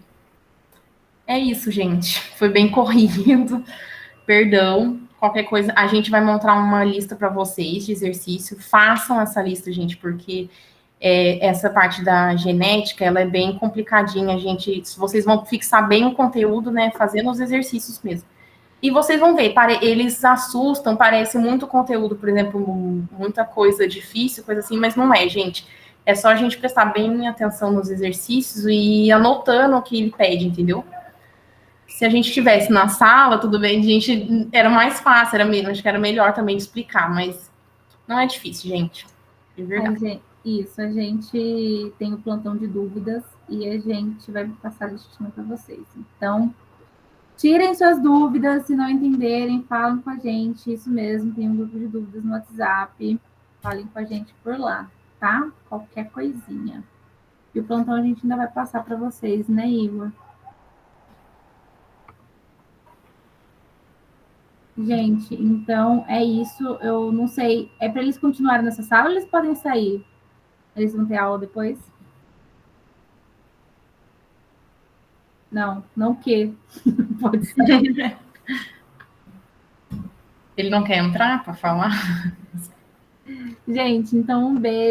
É isso, gente. Foi bem corrido. Perdão. Qualquer coisa, a gente vai montar uma lista para vocês de exercício. Façam essa lista, gente, porque essa parte da genética, ela é bem complicadinha, gente. Vocês vão fixar bem o conteúdo, né? Fazendo os exercícios mesmo. E vocês vão ver, eles assustam, parece muito conteúdo, por exemplo, muita coisa difícil, coisa assim, mas não é, gente. É só a gente prestar bem atenção nos exercícios e anotando o que ele pede, entendeu? Se a gente estivesse na sala, tudo bem, era mais fácil, acho que era melhor também de explicar, mas não é difícil, gente. De verdade. Isso, a gente tem o plantão de dúvidas e a gente vai passar a listinha para vocês. Então, tirem suas dúvidas, se não entenderem, falem com a gente, isso mesmo, tem um grupo de dúvidas no WhatsApp, falem com a gente por lá, tá? Qualquer coisinha. E o plantão a gente ainda vai passar para vocês, né, Igor? Gente, então é isso. Eu não sei. É para eles continuarem nessa sala ou eles podem sair? Eles vão ter aula depois? Não, não que. Pode ser. Ele não quer entrar para falar? Gente, então um beijo.